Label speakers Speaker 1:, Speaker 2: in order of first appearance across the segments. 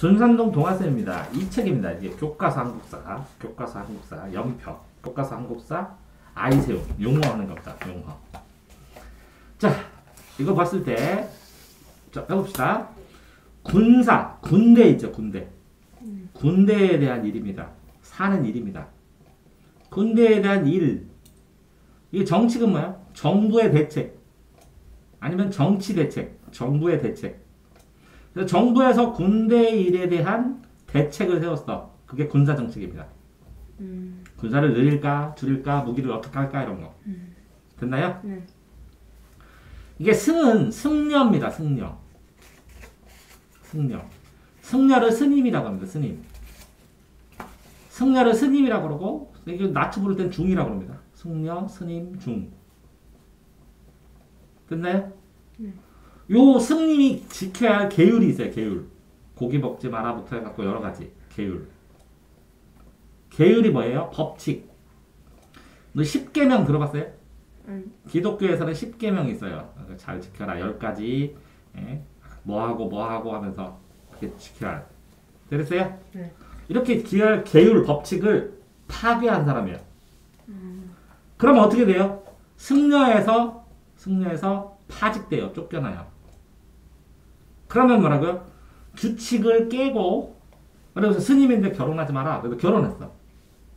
Speaker 1: 준산동 동아쌤입니다. 이 책입니다. 이게 교과서 한국사, 연표, 교과서 한국사, 아이세움, 용어하는 겁니다. 용어. 자, 이거 봤을 때, 자, 해봅시다. 군사, 군대 있죠, 군대. 군대에 대한 일입니다. 사는 일입니다. 군대에 대한 일. 이게 정책은 뭐야? 정부의 대책. 아니면 정치 대책. 정부의 대책. 그래서 정부에서 군대 일에 대한 대책을 세웠어. 그게 군사 정책입니다. 군사를 늘릴까, 줄일까, 무기를 어떻게 할까, 이런 거. 됐나요? 이게 승은 승려입니다, 승려. 승려. 승려를 스님이라고 합니다, 스님. 승려를 스님이라고 그러고, 이게 나트 부를 땐 중이라고 합니다. 승려, 스님, 중. 됐나요? 요 스님이 지켜야 할 계율이 있어요, 계율. 고기 먹지 마라부터 해갖고 여러 가지. 계율. 계율이 뭐예요? 법칙. 너 10계명 들어봤어요? 기독교에서는 10계명이 있어요. 잘 지켜라. 10가지. 예? 뭐하고 하면서 그렇게 지켜야 해. 됐어요? 네. 이렇게 계율, 법칙을 파괴한 사람이에요. 그러면 어떻게 돼요? 승려에서 파직돼요. 쫓겨나요. 그러면 뭐라고요? 규칙을 깨고, 그래서 스님인데 결혼하지 마라. 그래서 결혼했어.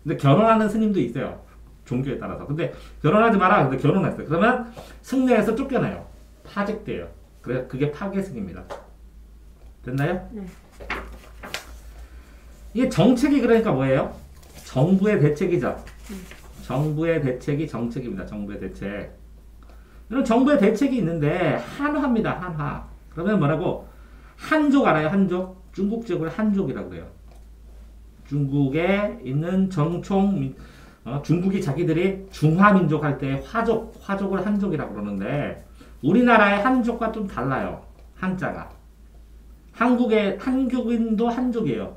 Speaker 1: 근데 결혼하는 스님도 있어요. 종교에 따라서. 근데 결혼하지 마라. 근데 결혼했어요. 그러면 승려에서 쫓겨나요. 파직돼요. 그래, 그게 파괴승입니다. 됐나요? 네. 이게 정책이 그러니까 뭐예요? 정부의 대책이죠. 정부의 대책이 정책입니다. 정부의 대책. 이런 정부의 대책이 있는데 한화입니다. 한화. 그러면 뭐라고? 한족 알아요? 한족? 중국 지역을 한족이라고 그래요. 중국에 있는 정총, 중국이 자기들이 중화민족 할 때 화족을 한족이라고 그러는데 우리나라의 한족과 좀 달라요. 한자가. 한국의 한국인도 한족이에요.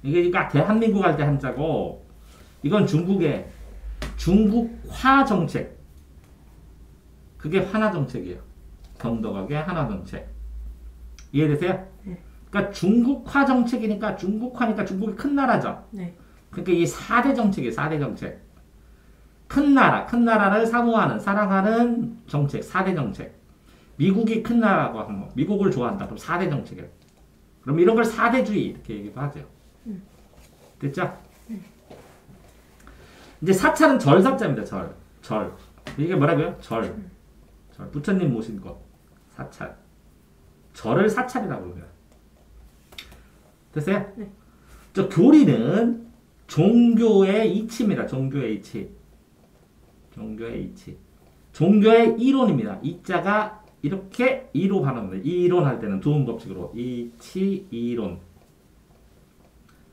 Speaker 1: 이게 그러니까 대한민국 할 때 한자고 이건 중국의 중국화 정책. 그게 한화 정책이에요. 경덕하게 한화 정책. 이해되세요? 네. 그러니까 중국화 정책이니까 중국화니까 중국이 큰 나라죠. 네. 그러니까 이 4대 정책이에요. 4대 정책. 큰 나라를 사모하는, 사랑하는 정책. 4대 정책. 미국이 큰 나라고 하는 거. 미국을 좋아한다. 그럼 4대 정책이에요. 그럼 이런 걸 4대주의 이렇게 얘기도 하죠. 됐죠? 이제 사찰은 절사자입니다. 절. 이게 뭐라고요? 절. 부처님 모신 것. 사찰. 절을 사찰이라고 합니다. 됐어요? 네. 저 교리는 종교의 이치입니다. 종교의 이치. 종교의 이치. 종교의 이론입니다. 이자가 이렇게 이로 발음합니다. 이론할 때는 두음 법칙으로 이치 이론.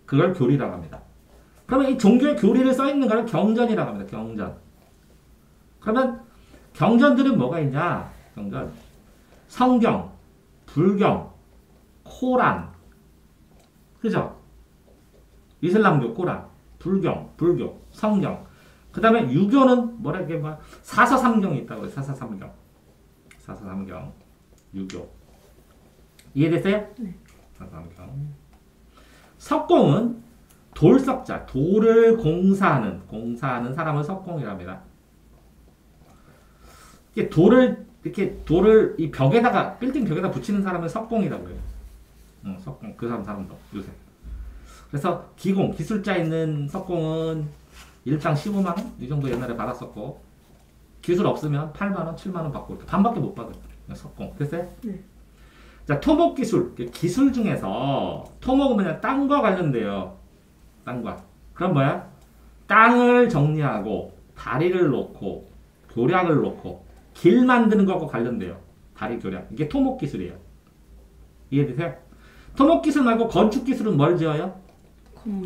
Speaker 1: 그걸 교리라고 합니다. 그러면 이 종교의 교리를 써 있는 걸 경전이라고 합니다. 경전. 그러면 경전들은 뭐가 있냐? 경전. 성경, 불경, 코란. 그죠? 이슬람교, 코란, 불교, 성경. 그 다음에 유교는 뭐랄게, 사서삼경이 있다고 해요. 사서삼경. 유교. 이해됐어요? 네. 사서삼경. 석공은 돌석자, 돌을 공사하는 사람을 석공이랍니다. 돌을 이 벽에다가, 빌딩 벽에다 붙이는 사람은 석공이라고 해요. 석공. 그 사람도 요새. 그래서 기술자 있는 석공은 일당 15만원? 이 정도 옛날에 받았었고, 기술 없으면 8만원, 7만원 받고, 반밖에 못 받아요. 석공. 됐어요? 네. 자, 토목기술. 기술 중에서, 토목은 뭐냐? 땅과 관련돼요. 땅과. 그럼 뭐야? 땅을 정리하고, 다리를 놓고, 교량을 놓고, 길 만드는 것과 관련돼요. 다리 교량. 이게 토목기술이에요. 이해되세요? 토목기술 말고 건축기술은 뭘 지어요?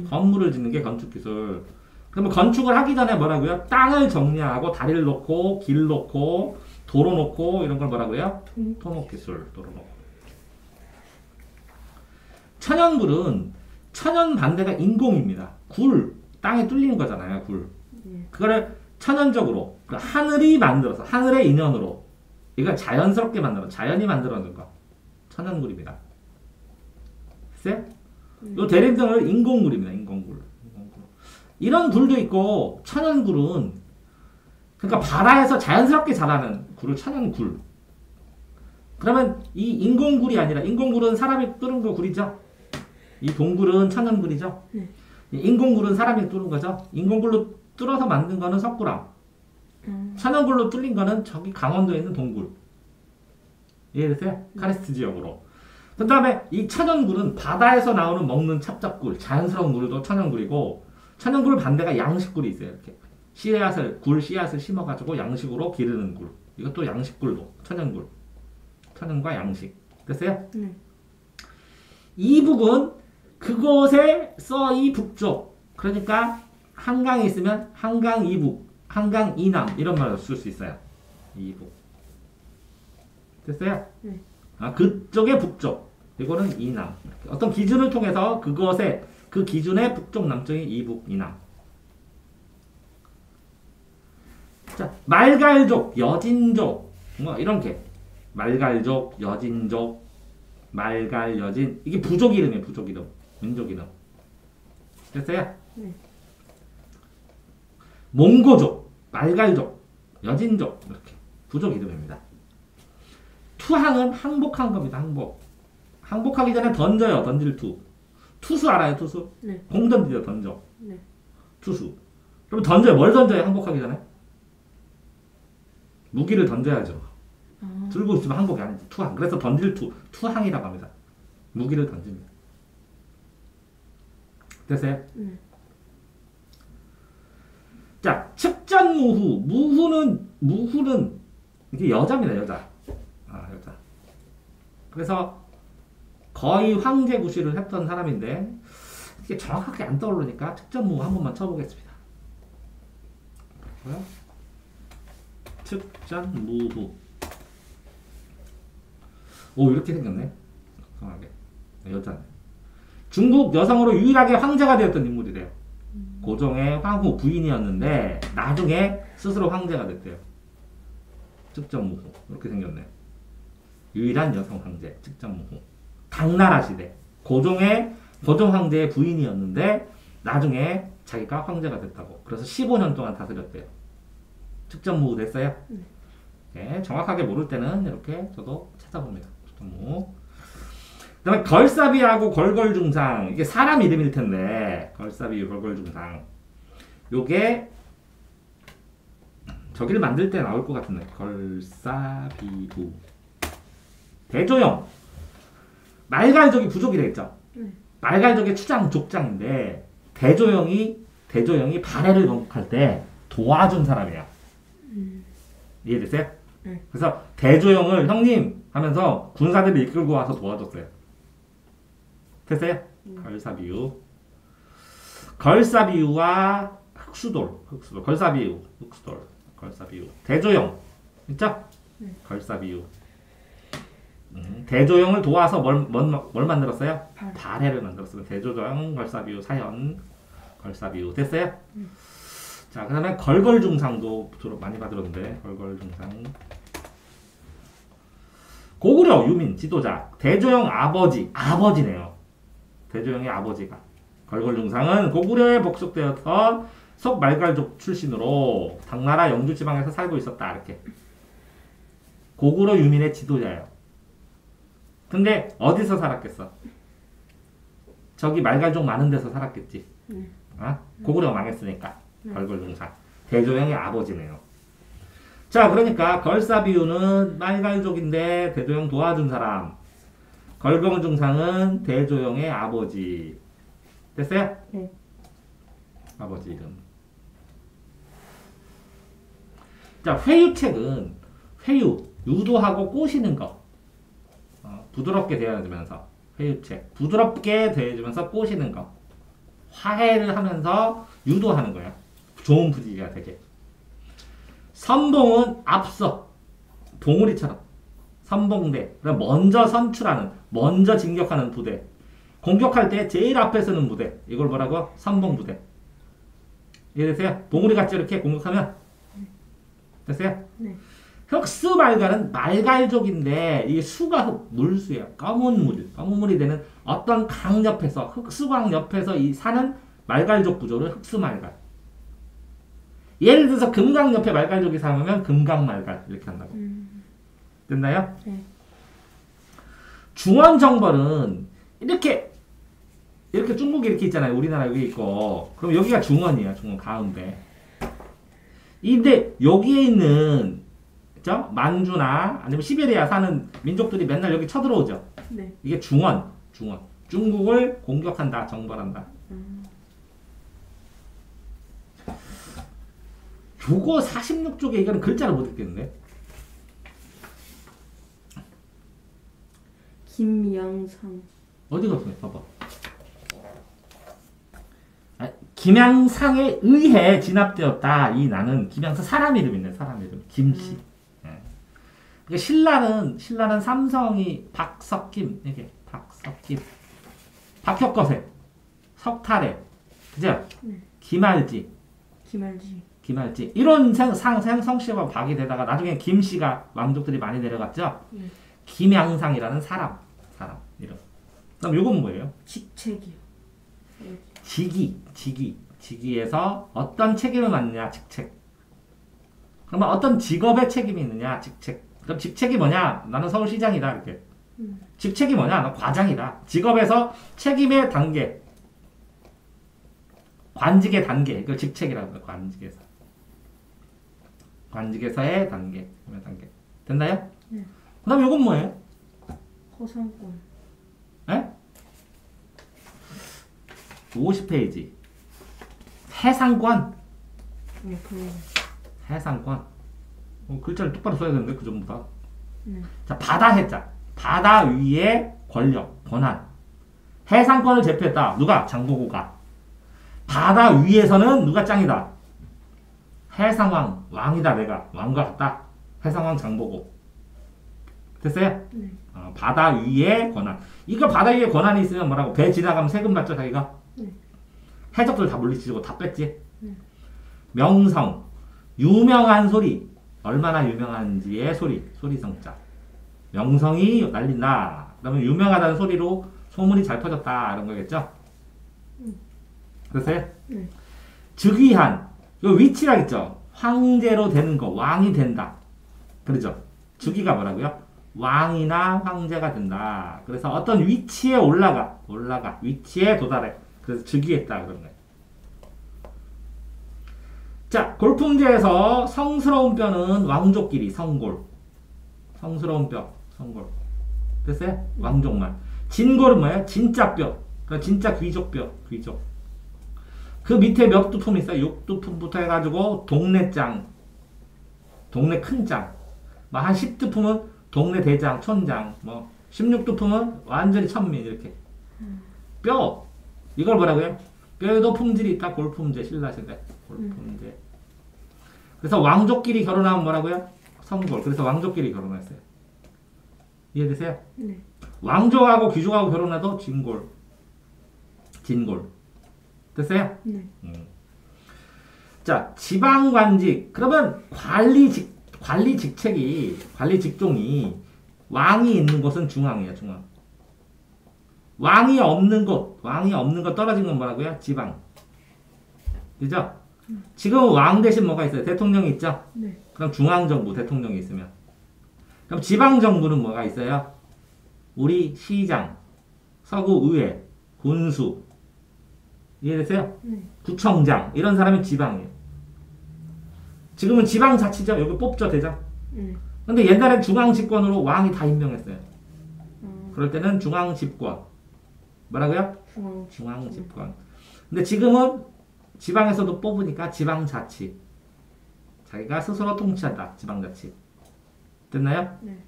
Speaker 1: 건물을 짓는 게 건축기술. 그러면 건축을 하기 전에 뭐라고요? 땅을 정리하고 다리를 놓고 길 놓고 도로 놓고 이런 걸 뭐라고요? 토목기술. 도로 놓고. 천연굴은 천연 반대가 인공입니다. 굴. 땅에 뚫리는 거잖아요. 굴. 그거를 천연적으로 하늘이 만들어서 하늘의 인연으로 이걸 자연스럽게 자연이 만들어낸 거. 천연굴입니다. 됐어요? 요 대림등은 인공굴입니다. 인공굴. 이런 굴도 있고 천연굴은 그러니까 바다에서 자연스럽게 자라는 굴을 천연굴. 그러면 이 인공굴이 아니라 인공굴은 사람이 뚫은 거 굴이죠. 이 동굴은 천연굴이죠.
Speaker 2: 네.
Speaker 1: 이 인공굴은 사람이 뚫은 거죠. 인공굴로 뚫어서 만든 거는 석굴암. 천연굴로 뚫린 거는 저기 강원도에 있는 동굴. 이해되세요? 카레스트 지역으로. 그 다음에 이 천연굴은 바다에서 나오는 먹는 찹찹굴, 자연스러운 굴도 천연굴이고, 천연굴 반대가 양식굴이 있어요. 이렇게 굴 씨앗을 심어가지고 양식으로 기르는 굴. 이것도 양식굴도 천연굴. 천연과 양식. 됐어요?
Speaker 2: 네.
Speaker 1: 이북은 그곳에서 이 북쪽. 그러니까 한강이 있으면 한강 이북, 한강 이남 이런 말을 쓸 수 있어요. 이북. 됐어요?
Speaker 2: 네.
Speaker 1: 그쪽의 북쪽. 이거는 이남. 어떤 기준을 통해서 그것의 그 기준의 북쪽 남쪽이 이북 이남. 자, 말갈족, 여진족 뭐 이런 게 말갈족, 여진족, 말갈, 여진 이게 부족 이름이에요. 부족 이름, 민족 이름. 됐어요?
Speaker 2: 네.
Speaker 1: 몽고족, 말갈족, 여진족 이렇게 부족 이름입니다. 투항은 항복한 겁니다. 항복. 항복하기 전에 던져요. 던질 투. 투수 알아요? 투수?
Speaker 2: 네.
Speaker 1: 공 던지죠. 던져.
Speaker 2: 네.
Speaker 1: 투수. 그럼 던져요. 뭘 던져요? 항복하기 전에? 무기를 던져야죠. 들고 있으면 항복이 아니지. 투항. 그래서 던질 투. 투항이라고 합니다. 무기를 던집니다. 됐어요? 자, 측전무후. 무후는 이게 여자입니다. 여자. 여자. 그래서 거의 황제구실을 했던 사람인데 이게 정확하게 안 떠오르니까 측전무후 한 번만 쳐보겠습니다. 측전무후. 오, 이렇게 생겼네. 정확하게. 여자네. 중국 여성으로 유일하게 황제가 되었던 인물이래요. 고종의 황후 부인이었는데 나중에 스스로 황제가 됐대요. 측전무후. 이렇게 생겼네. 유일한 여성 황제. 측전무후. 당나라 시대. 고종 황제의 부인이었는데 나중에 자기가 황제가 됐다고. 그래서 15년 동안 다스렸대요. 측전무후 됐어요? 네, 정확하게 모를 때는 이렇게 저도 찾아봅니다. 측전무후. 그 다음에 걸사비하고 걸걸중상. 이게 사람 이름일 텐데 걸사비, 걸걸중상. 요게 저기를 만들 때 나올 것 같은데. 걸사비후. 대조영. 말갈족이 부족이라 했죠. 말갈족의 추장, 족장인데 대조영이 발해를 건국할 때 도와준 사람이야. 이해되세요? 그래서 대조영을 형님 하면서 군사들을 이끌고 와서 도와줬어요. 됐어요? 걸사비유. 걸사비유와 흑수돌. 걸사비유, 흑수돌. 걸사비유. 대조영. 있죠? 걸사비유. 대조영을 도와서 뭘 만들었어요? 발해를 만들었어요. 대조영, 걸사비유, 사현, 걸사비유. 됐어요? 자, 그 다음에 걸걸중상도 주로 많이 받으는데 걸걸중상. 고구려 유민 지도자. 대조영 아버지네요. 대조영의 아버지가. 걸걸중상은 고구려에 복속되어서 석말갈족 출신으로 당나라 영주 지방에서 살고 있었다. 이렇게. 고구려 유민의 지도자예요. 근데 어디서 살았겠어? 저기 말갈족 많은 데서 살았겠지. 고구려가 망했으니까. 걸걸중상. 대조영의 아버지네요. 자, 그러니까 걸사비유는 말갈족인데 대조영 도와준 사람. 걸걸중상은 대조영의 아버지. 됐어요?
Speaker 2: 네.
Speaker 1: 아버지 이름. 자, 회유책은 유도하고 꼬시는 거. 부드럽게 대해주면서 회유책. 부드럽게 대해주면서 꼬시는 거. 화해를 하면서 유도하는 거예요. 좋은 분위기가 되게. 선봉은 앞서. 봉우리처럼. 선봉대. 먼저 선출하는. 먼저 진격하는 부대. 공격할 때 제일 앞에 서는 부대. 이걸 뭐라고? 선봉부대. 이해되세요? 봉우리같이 이렇게 공격하면 됐어요?
Speaker 2: 네.
Speaker 1: 흑수말갈은 말갈족인데 이 수가 물수예요. 검은 물, 검은 물이 되는 어떤 강 옆에서 흑수강 옆에서 이 사는 말갈족 구조를 흑수말갈. 예를 들어서 금강 옆에 말갈족이 사면 금강말갈 이렇게 한다고. 됐나요?
Speaker 2: 네.
Speaker 1: 중원정벌은 이렇게 중국이 이렇게 있잖아요. 우리나라 여기 있고. 그럼 여기가 중원이에요. 중원 가운데. 근데 여기에 있는 그죠? 만주나 아니면 시베리아 사는 민족들이 맨날 여기 쳐들어오죠.
Speaker 2: 네.
Speaker 1: 이게 중원. 중국을 공격한다, 정벌한다. 요거 46쪽에 이거는 글자를 못 읽겠는데.
Speaker 2: 김양상.
Speaker 1: 어디 갔어? 봐봐. 김양상에 의해 진압되었다. 이 나는 김양상 사람 이름이네. 사람 이름. 김씨. 예. 신라는 삼성이 박석김 이게 박석김, 박혁거세, 석탈해, 그죠? 김알지 이런 성씨와 박이 되다가 나중에 김씨가 왕족들이 많이 내려갔죠. 김양상이라는 사람 이름. 그럼 요건 뭐예요?
Speaker 2: 직책이요.
Speaker 1: 직위에서 어떤 책임을 맡느냐 직책. 그러면 어떤 직업의 책임이 있느냐 직책. 그럼 직책이 뭐냐? 나는 서울시장이다 이렇게. 직책이 뭐냐? 나 과장이다. 직업에서 책임의 단계, 관직의 단계, 이걸 직책이라고 해요. 관직에서의 단계, 됐나요?
Speaker 2: 네.
Speaker 1: 그다음 요건 뭐예요?
Speaker 2: 허상권.
Speaker 1: 에? 50페이지. 해상권.
Speaker 2: 네, 그래요.
Speaker 1: 해상권. 글자를 똑바로 써야 되는데 그 전부 다.
Speaker 2: 네.
Speaker 1: 자, 바다 해자. 바다 위의 권력, 권한. 해상권을 제패했다. 누가? 장보고가. 바다 위에서는 누가 짱이다? 해상왕, 왕이다 내가. 왕과 같다. 해상왕 장보고. 됐어요?
Speaker 2: 네.
Speaker 1: 바다 위의 권한. 이거 바다 위에 권한이 있으면 뭐라고? 배 지나가면 세금 받죠 자기가?
Speaker 2: 네.
Speaker 1: 해적들 다 물리치고 다 뺐지?
Speaker 2: 네.
Speaker 1: 명성. 유명한 소리. 얼마나 유명한지의 소리성자. 명성이 날린다. 그러면 유명하다는 소리로 소문이 잘 퍼졌다. 이런 거겠죠? 됐어요?
Speaker 2: 네.
Speaker 1: 즉위한. 요 위치라 했죠? 황제로 되는 거. 왕이 된다. 그러죠? 즉위가 뭐라고요? 왕이나 황제가 된다. 그래서 어떤 위치에 올라가. 위치에 도달해. 그래서 즉위했다. 그런 거예요. 자, 골품제에서 성스러운 뼈는 왕족끼리 성골. 성스러운 뼈, 성골. 됐어요? 왕족만. 진골은 뭐예요? 진짜 뼈. 그러니까 진짜 귀족 뼈, 귀족. 그 밑에 몇 두품 있어요? 6두품부터 해가지고 동네짱, 동네 큰짱. 뭐 한 10두품은 동네 대장, 촌장. 뭐 16두품은 완전히 천민 이렇게. 뼈. 이걸 뭐라고요? 뼈에도 품질이 있다. 골품제, 신라시대. 골품제. 그래서 왕족끼리 결혼하면 뭐라고요? 성골. 그래서 왕족끼리 결혼했어요. 이해되세요?
Speaker 2: 네.
Speaker 1: 왕족하고 귀족하고 결혼해도 진골. 됐어요?
Speaker 2: 네.
Speaker 1: 자, 지방관직. 그러면 관리 직종이 왕이 있는 곳은 중앙이에요, 중앙. 왕이 없는 것 떨어진 건 뭐라고요? 지방. 그죠? 지금 왕 대신 뭐가 있어요? 대통령이 있죠?
Speaker 2: 네.
Speaker 1: 그럼 중앙정부, 대통령이 있으면. 그럼 지방정부는 뭐가 있어요? 우리 시장, 서구의회, 군수. 이해되세요?
Speaker 2: 네.
Speaker 1: 구청장. 이런 사람이 지방이에요. 지금은 지방자치죠? 여기 뽑죠, 대장?
Speaker 2: 네.
Speaker 1: 근데 옛날엔 중앙집권으로 왕이 다 임명했어요. 그럴 때는 중앙집권. 뭐라고요? 중앙집권. 근데 지금은 지방에서도 뽑으니까 지방자치. 자기가 스스로 통치한다. 지방자치. 됐나요?
Speaker 2: 네.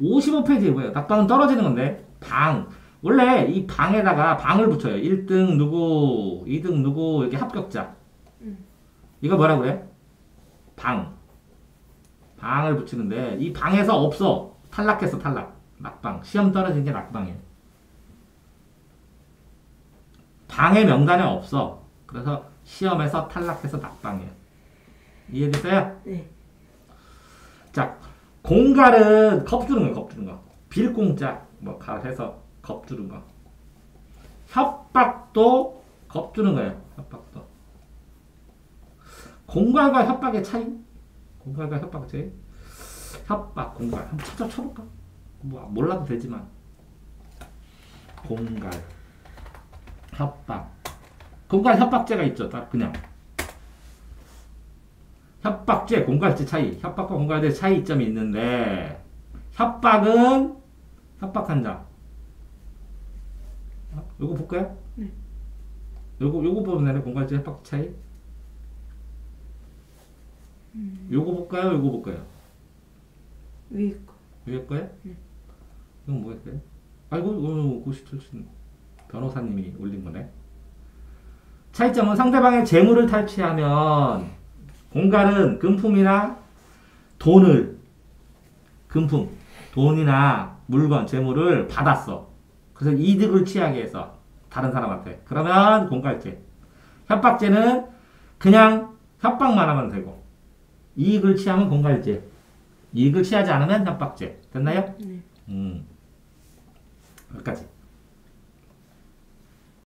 Speaker 1: 55페이지에 뭐예요? 낙방은 떨어지는 건데 방. 원래 이 방에다가 방을 붙여요. 1등 누구, 2등 누구 이렇게 합격자. 이거 뭐라 그래? 방을 붙이는데 이 방에서 없어. 탈락했어. 탈락. 낙방. 시험 떨어진 게 낙방이에요. 방의 명단에 없어. 그래서 시험에서 탈락해서 낙방이에요. 이해됐어요?
Speaker 2: 네.
Speaker 1: 자, 공갈은 겁주는 거예요. 겁주는 거. 빌공짜 뭐 해서 겁주는 거. 협박도 겁주는 거예요. 협박도. 공갈과 협박의 차이? 공갈과 협박의 차이? 협박, 공갈. 한번 쳐볼까? 뭐 몰라도 되지만. 공갈, 협박. 공갈, 협박죄가 있죠. 딱 그냥. 협박죄, 공갈죄 차이. 협박과 공갈죄 차이점이 있는데 협박은 협박한 자. 요거 볼까요?
Speaker 2: 네.
Speaker 1: 요거 보면 공갈죄 협박 차이. 요거 볼까요? 요거 볼까요?
Speaker 2: 위에 거.
Speaker 1: 위에 거요?
Speaker 2: 네.
Speaker 1: 이건 뭐였어요? 아이고, 97신 변호사님이 올린 거네. 차이점은 상대방의 재물을 탈취하면 공갈은 금품이나 금품, 돈이나 물건, 재물을 받았어. 그래서 이득을 취하게 해서 다른 사람한테. 그러면 공갈죄. 협박죄는 그냥 협박만 하면 되고 이익을 취하면 공갈죄. 이익을 취하지 않으면 협박죄. 됐나요?
Speaker 2: 네.
Speaker 1: 여기까지.